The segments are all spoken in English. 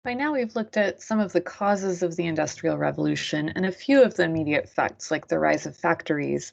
By now, we've looked at some of the causes of the Industrial Revolution and a few of the immediate effects, like the rise of factories.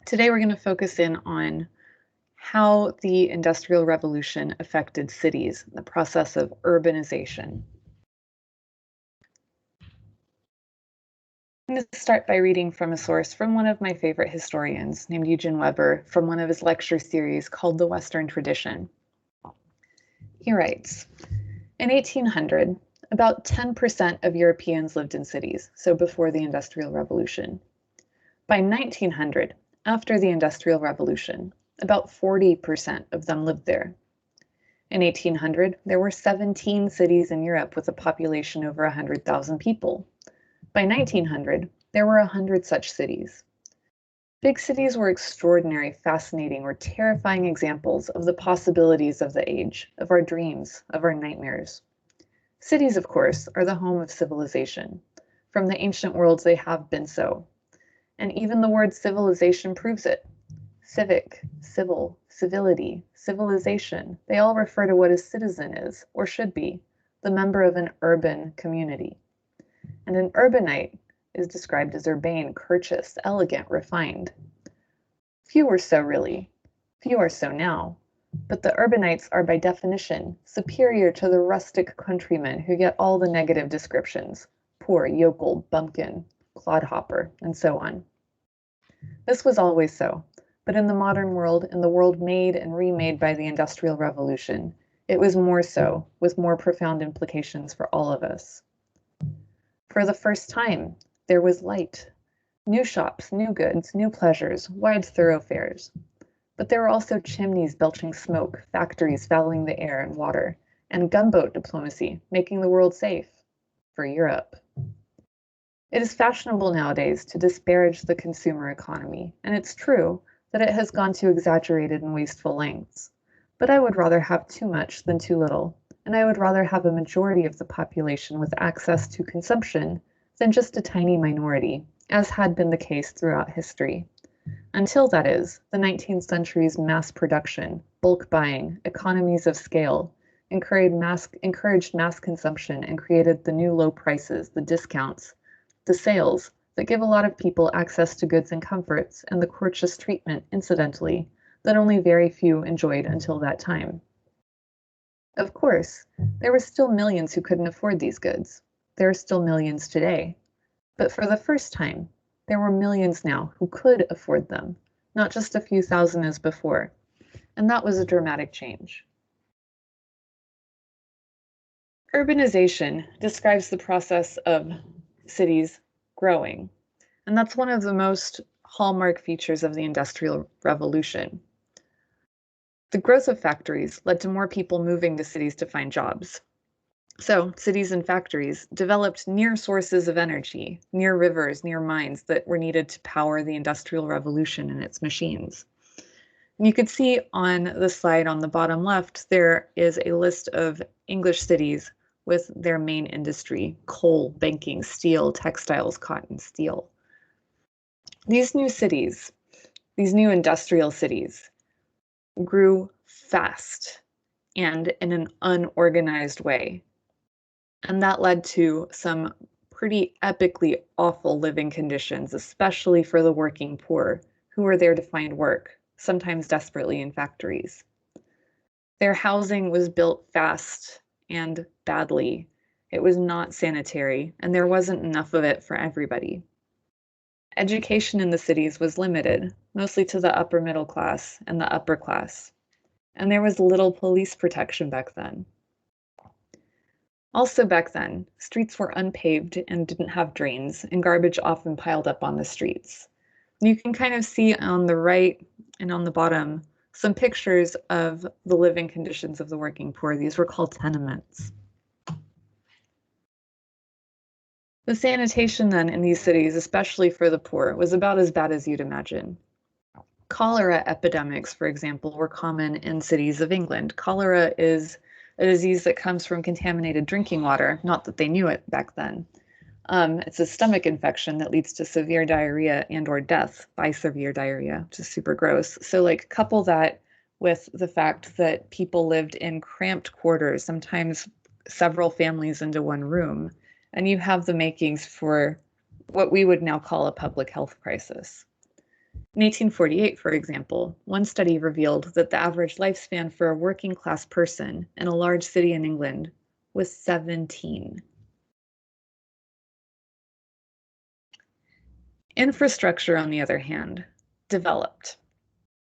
Today, we're going to focus in on how the Industrial Revolution affected cities, the process of urbanization. I'm going to start by reading from a source from one of my favorite historians named Eugen Weber from one of his lecture series called The Western Tradition. He writes, in 1800, about 10% of Europeans lived in cities, so before the Industrial Revolution. By 1900, after the Industrial Revolution, about 40% of them lived there. In 1800, there were 17 cities in Europe with a population over 100,000 people. By 1900, there were 100 such cities. Big cities were extraordinary, fascinating, or terrifying examples of the possibilities of the age, of our dreams, of our nightmares. Cities, of course, are the home of civilization. From the ancient worlds, they have been so. And even the word civilization proves it. Civic, civil, civility, civilization, they all refer to what a citizen is, or should be, the member of an urban community. And an urbanite is described as urbane, courteous, elegant, refined. Few are so really. Few are so now. But the urbanites are by definition superior to the rustic countrymen who get all the negative descriptions, poor, yokel, bumpkin, clodhopper, and so on. This was always so, but in the modern world, in the world made and remade by the Industrial Revolution, it was more so, with more profound implications for all of us. For the first time, there was light. New shops, new goods, new pleasures, wide thoroughfares. But there were also chimneys belching smoke, factories fouling the air and water, and gunboat diplomacy making the world safe for Europe. It is fashionable nowadays to disparage the consumer economy, and it's true that it has gone to exaggerated and wasteful lengths. But I would rather have too much than too little, and I would rather have a majority of the population with access to consumption than just a tiny minority, as had been the case throughout history. Until, that is, the 19th century's mass production, bulk buying, economies of scale, encouraged mass consumption and created the new low prices, the discounts, the sales that give a lot of people access to goods and comforts and the courteous treatment, incidentally, that only very few enjoyed until that time. Of course, there were still millions who couldn't afford these goods. There are still millions today. But for the first time, there were millions now who could afford them, not just a few thousand as before. And that was a dramatic change. Urbanization describes the process of cities growing. And that's one of the most hallmark features of the Industrial Revolution. The growth of factories led to more people moving to cities to find jobs. So cities and factories developed near sources of energy, near rivers, near mines that were needed to power the Industrial Revolution and its machines. And you can see on the slide on the bottom left, there is a list of English cities with their main industry: coal, banking, steel, textiles, cotton, steel. These new cities, these new industrial cities, grew fast and in an unorganized way. And that led to some pretty epically awful living conditions, especially for the working poor, who were there to find work, sometimes desperately in factories. Their housing was built fast and badly. It was not sanitary, and there wasn't enough of it for everybody. Education in the cities was limited, mostly to the upper middle class and the upper class. And there was little police protection back then. Also back then, streets were unpaved and didn't have drains, and garbage often piled up on the streets. You can kind of see on the right and on the bottom some pictures of the living conditions of the working poor. These were called tenements. The sanitation then in these cities, especially for the poor, was about as bad as you'd imagine. Cholera epidemics, for example, were common in cities of England. Cholera is a disease that comes from contaminated drinking water, not that they knew it back then. It's a stomach infection that leads to severe diarrhea and or death by severe diarrhea, which is super gross. So like couple that with the fact that people lived in cramped quarters, sometimes several families into one room, and you have the makings for what we would now call a public health crisis. In 1848, for example, one study revealed that the average lifespan for a working class person in a large city in England was 17. Infrastructure, on the other hand, developed.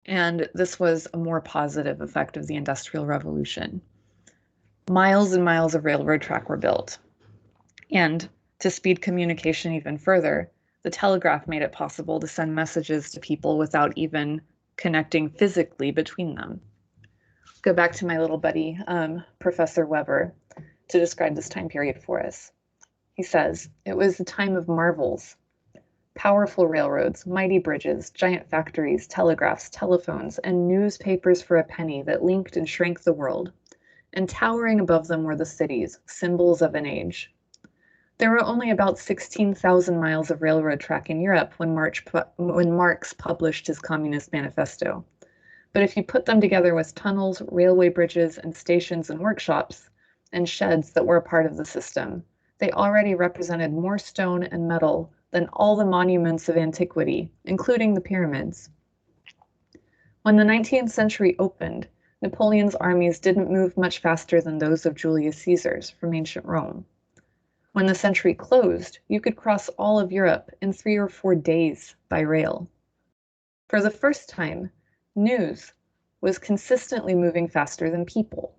And this was a more positive effect of the Industrial Revolution. Miles and miles of railroad track were built. And to speed communication even further, the telegraph made it possible to send messages to people without even connecting physically between them. Go back to my little buddy, Professor Weber, to describe this time period for us. He says, "It was a time of marvels. Powerful railroads, mighty bridges, giant factories, telegraphs, telephones, and newspapers for a penny that linked and shrank the world. And towering above them were the cities, symbols of an age. There were only about 16,000 miles of railroad track in Europe when Marx published his Communist Manifesto. But if you put them together with tunnels, railway bridges, and stations and workshops, and sheds that were a part of the system, they already represented more stone and metal than all the monuments of antiquity, including the pyramids. When the 19th century opened, Napoleon's armies didn't move much faster than those of Julius Caesar's from ancient Rome. When the century closed, you could cross all of Europe in 3 or 4 days by rail. For the first time, news was consistently moving faster than people.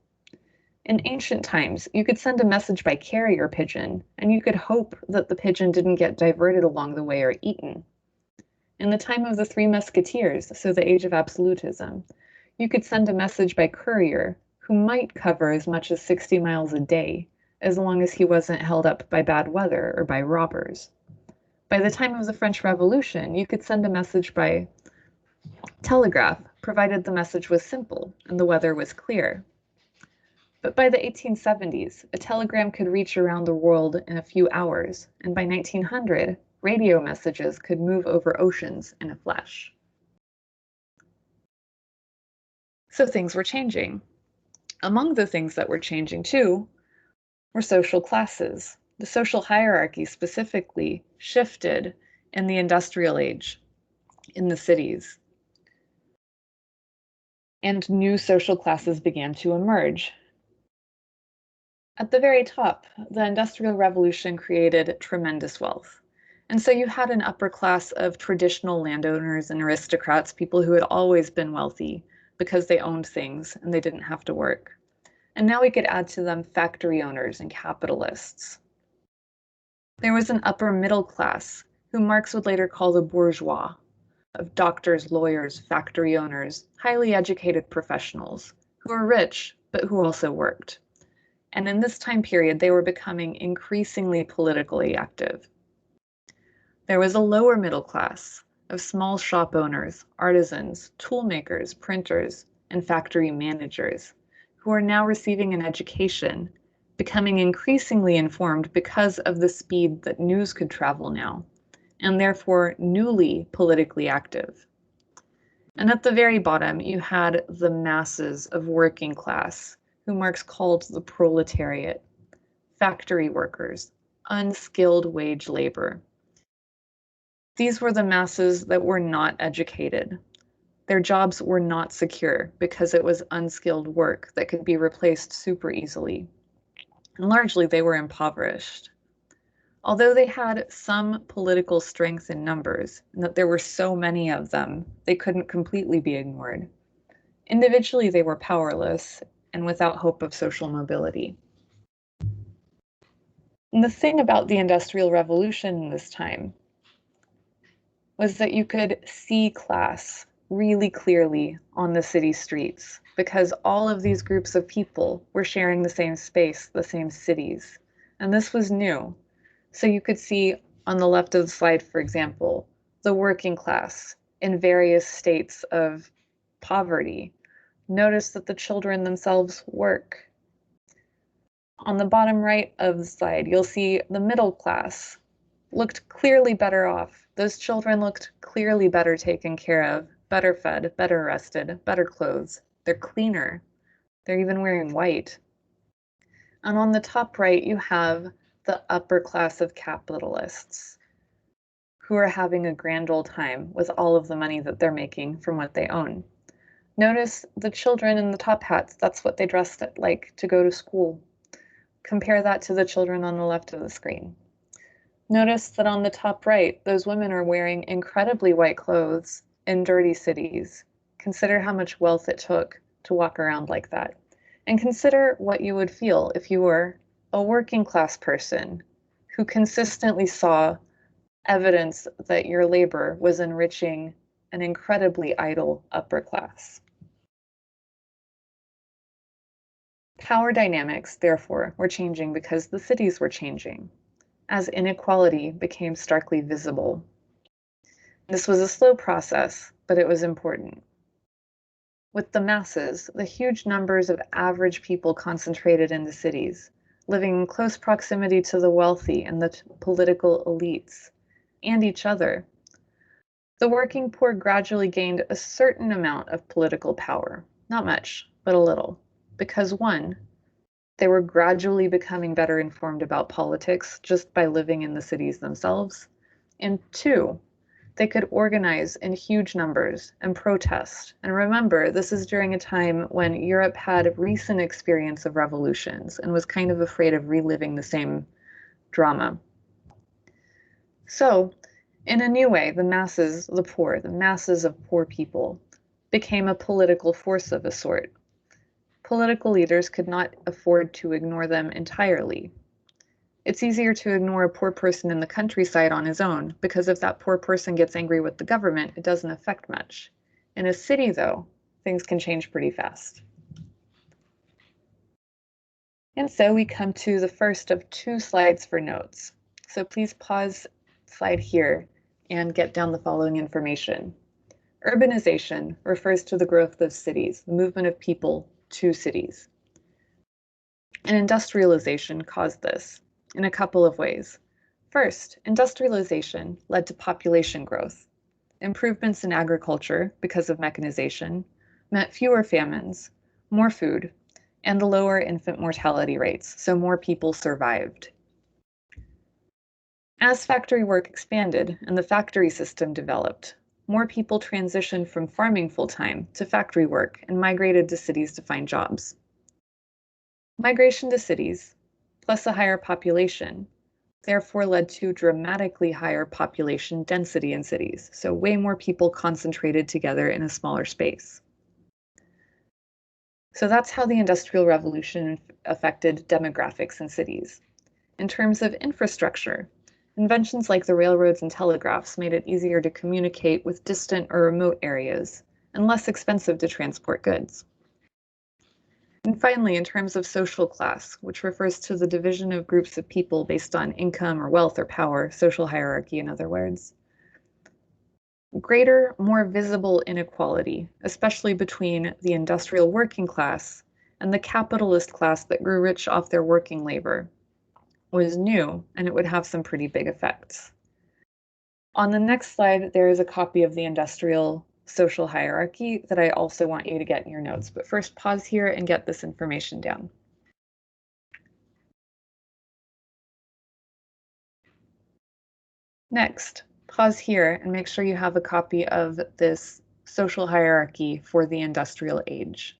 In ancient times, you could send a message by carrier pigeon, and you could hope that the pigeon didn't get diverted along the way or eaten. In the time of the Three Musketeers, so the age of absolutism, you could send a message by courier who might cover as much as 60 miles a day, as long as he wasn't held up by bad weather or by robbers. By the time of the French Revolution, you could send a message by telegraph, provided the message was simple and the weather was clear. But by the 1870s, a telegram could reach around the world in a few hours, and by 1900, radio messages could move over oceans in a flash. So things were changing. Among the things that were changing too were social classes. The social hierarchy specifically shifted in the industrial age in the cities. And new social classes began to emerge. At the very top, the Industrial Revolution created tremendous wealth. And so you had an upper class of traditional landowners and aristocrats, people who had always been wealthy because they owned things and they didn't have to work. And now we could add to them factory owners and capitalists. There was an upper middle class, who Marx would later call the bourgeois, of doctors, lawyers, factory owners, highly educated professionals, who were rich, but who also worked. And in this time period, they were becoming increasingly politically active. There was a lower middle class of small shop owners, artisans, tool makers, printers, and factory managers, who are now receiving an education, becoming increasingly informed because of the speed that news could travel now, and therefore newly politically active. And at the very bottom, you had the masses of working class, who Marx called the proletariat, factory workers, unskilled wage labor. These were the masses that were not educated. Their jobs were not secure because it was unskilled work that could be replaced super easily. And largely they were impoverished. Although they had some political strength in numbers, and that there were so many of them, they couldn't completely be ignored. Individually, they were powerless and without hope of social mobility. And the thing about the Industrial Revolution this time was that you could see class really clearly on the city streets because all of these groups of people were sharing the same space, the same cities. And this was new. So you could see on the left of the slide, for example, the working class in various states of poverty. Notice that the children themselves work. On the bottom right of the slide, you'll see the middle class looked clearly better off. Those children looked clearly better taken care of, better fed, better rested, better clothes. They're cleaner. They're even wearing white. And on the top right, you have the upper class of capitalists who are having a grand old time with all of the money that they're making from what they own. Notice the children in the top hats, that's what they dressed like to go to school. Compare that to the children on the left of the screen. Notice that on the top right, those women are wearing incredibly white clothes in dirty cities. Consider how much wealth it took to walk around like that. And consider what you would feel if you were a working class person who consistently saw evidence that your labor was enriching an incredibly idle upper class. Power dynamics, therefore, were changing because the cities were changing, as inequality became starkly visible. This was a slow process, but it was important. With the masses, the huge numbers of average people concentrated in the cities, living in close proximity to the wealthy and the political elites, and each other, the working poor gradually gained a certain amount of political power. Not much, but a little. Because one, they were gradually becoming better informed about politics just by living in the cities themselves. And two, they could organize in huge numbers and protest. And remember, this is during a time when Europe had recent experience of revolutions and was kind of afraid of reliving the same drama. So, in a new way, the masses, the poor, the masses of poor people, became a political force of a sort. Political leaders could not afford to ignore them entirely. It's easier to ignore a poor person in the countryside on his own, because if that poor person gets angry with the government, it doesn't affect much. In a city, though, things can change pretty fast. And so we come to the first of two slides for notes. So please pause slide here and get down the following information. Urbanization refers to the growth of cities, the movement of people to cities. And industrialization caused this in a couple of ways. First, industrialization led to population growth. Improvements in agriculture, because of mechanization, meant fewer famines, more food, and the lower infant mortality rates, so more people survived. As factory work expanded and the factory system developed, more people transitioned from farming full-time to factory work and migrated to cities to find jobs. Migration to cities, plus a higher population, therefore led to dramatically higher population density in cities, so way more people concentrated together in a smaller space. So that's how the Industrial Revolution affected demographics in cities. In terms of infrastructure, inventions like the railroads and telegraphs made it easier to communicate with distant or remote areas and less expensive to transport goods. And finally, in terms of social class, which refers to the division of groups of people based on income or wealth or power, social hierarchy in other words, greater, more visible inequality, especially between the industrial working class and the capitalist class that grew rich off their working labor, was new, and it would have some pretty big effects. On the next slide, there is a copy of the industrial social hierarchy that I also want you to get in your notes. But first, pause here and get this information down. Next, pause here and make sure you have a copy of this social hierarchy for the industrial age.